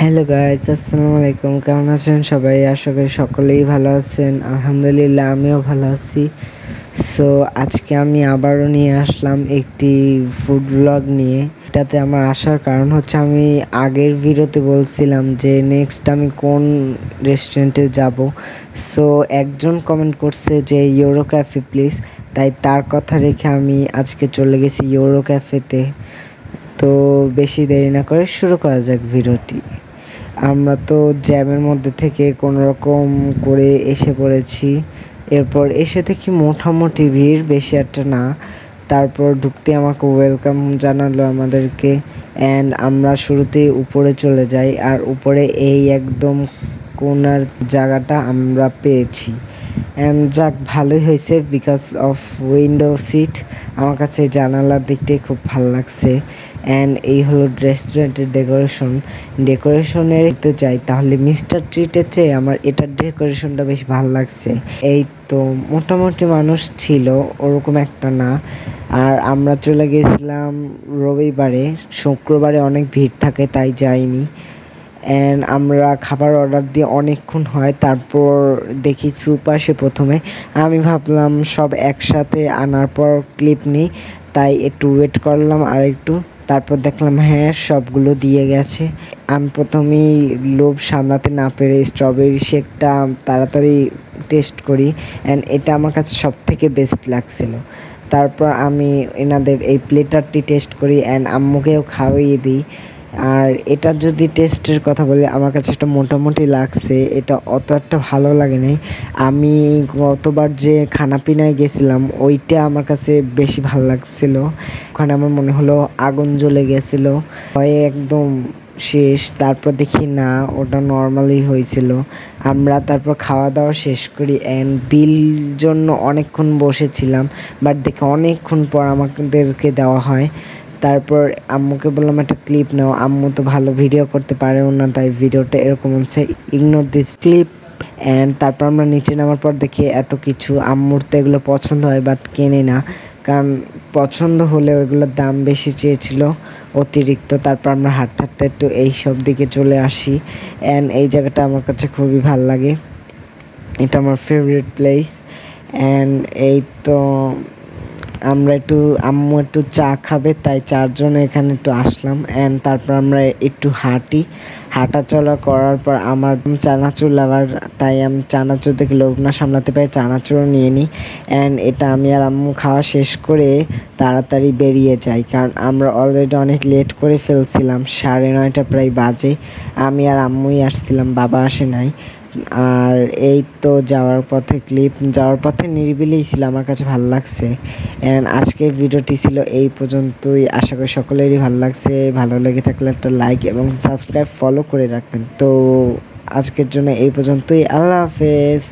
Hello guys, আসসালামু আলাইকুম। কেমন আছেন সবাই? আশা করি সকলেই ভালো আছেন। আলহামদুলিল্লাহ, আমিও ভালো আছি। সো আজকে আমি আবারও নিয়ে আসলাম একটি ফুড ব্লগ নিয়ে। এটাতে আমার আসার কারণ হচ্ছে, আমি আগের ভিডিওতে বলছিলাম যে নেক্সট আমি কোন রেস্টুরেন্টে যাব। সো একজন কমেন্ট করছে যে ইউরো ক্যাফে প্লিজ, তাই তার কথা রেখে আমি আজকে চলে গেছি ইউরো ক্যাফেতে। তো বেশি দেরি না করে শুরু করা যাক ভিডিওটি। আমরা তো জ্যামের মধ্যে থেকে কোনো রকম করে এসে পড়েছি। এরপর এসে দেখি মোটামুটি ভিড়, বেশি একটা না। তারপর ঢুকতে আমাকে ওয়েলকাম জানালো আমাদেরকে, অ্যান্ড আমরা শুরুতেই উপরে চলে যাই। আর উপরে এই একদম কোনার জায়গাটা আমরা পেয়েছি, অ্যান্ড যাক ভালোই হয়েছে বিকজ অফ উইন্ডো সিট। আমার কাছে জানালার দিকটাই খুব ভালো লাগছে। অ্যান্ড এই হলো রেস্টুরেন্টের ডেকোরেশনের দেখতে চাই তাহলে মিস্টার ট্রিটের চেয়ে আমার এটার ডেকোরেশনটা বেশ ভালো লাগছে। এই তো মোটামুটি মানুষ ছিল, ওরকম একটা না। আর আমরা চলে গেছিলাম রবিবারে, শুক্রবারে অনেক ভিড় থাকে তাই যাইনি। অ্যান্ড আমরা খাবার অর্ডার দিয়ে অনেকক্ষণ হয়, তারপর দেখি স্যুপ আসে প্রথমে। আমি ভাবলাম সব একসাথে আনার পর ক্লিপ নিই, তাই একটু ওয়েট করলাম আর একটু। তারপর দেখলাম হ্যাঁ সবগুলো দিয়ে গেছে। আমি প্রথমেই লোভ সামলাতে না পেরে স্ট্রবেরি শেকটা তাড়াতাড়ি টেস্ট করি, অ্যান্ড এটা আমার কাছে সব থেকে বেস্ট লাগছিল। তারপর আমি এনাদের এই প্লেটারটি টেস্ট করি অ্যান্ড আম্মুকেও খাওয়িয়ে দিই। আর এটা যদি টেস্টের কথা বলি, আমার কাছে এটা মোটামুটি লাগছে, এটা অত একটা ভালো লাগে নাই। আমি গতবার যে খানাপিনায় গেছিলাম ওইটা আমার কাছে বেশি ভালো লাগছিলো। ওখানে আমার মনে হলো আগুন জ্বলে গেছিলো, ভয়ে একদম শেষ। তারপর দেখি না, ওটা নর্মালি হয়েছিল। আমরা তারপর খাওয়া দাওয়া শেষ করি অ্যান্ড বিল জন্য অনেকক্ষণ বসেছিলাম, বাট দেখে অনেকক্ষণ পর আমাদেরকে দেওয়া হয়। তারপর আম্মুকে বললাম একটা ক্লিপ নাও, আম্মু তো ভালো ভিডিও করতে পারেও না, তাই ভিডিওটা এরকম হচ্ছে, ইগনোর দিস ক্লিপ। অ্যান্ড তারপর আমরা নিচে নামার পর দেখি এত কিছু। আম্মুর তো এগুলো পছন্দ হয় বাট কেনে না, কারণ পছন্দ হলেও এগুলোর দাম বেশি চেয়েছিল অতিরিক্ত। তারপর আমরা হাঁটতে হাঁটতে একটু এইসব দিকে চলে আসি, অ্যান্ড এই জায়গাটা আমার কাছে খুবই ভাল লাগে, এটা আমার ফেভারিট প্লেস। অ্যান্ড এই তো আমরা একটু, আম্মু একটু চা খাবে তাই চারজনে এখানে একটু আসলাম। অ্যান্ড তারপর আমরা একটু হাঁটা চলা করার পর আমার চানাচুর লাভার, তাই আমি চানাচুর থেকে লোভ না সামলাতে পারি চানাচুরও নিয়ে নিই। অ্যান্ড এটা আমি আর আম্মু খাওয়া শেষ করে তাড়াতাড়ি বেরিয়ে যাই, কারণ আমরা অলরেডি অনেক লেট করে ফেলছিলাম, 9:30 প্রায় বাজে। আমি আর আম্মুই আসছিলাম, বাবা আসে নাই। আর এই তো যাওয়ার পথে নিরিবিলি ছিল, আমার কাছে ভালো লাগছে। অ্যান্ড আজকের ভিডিওটি ছিল এই পর্যন্তই। আশা করি সকলেরই ভালো লাগছে। ভালো লেগে থাকলে একটা লাইক এবং সাবস্ক্রাইব ফলো করে রাখবেন। তো আজকের জন্য এই পর্যন্তই। আল্লাহ হাফেজ।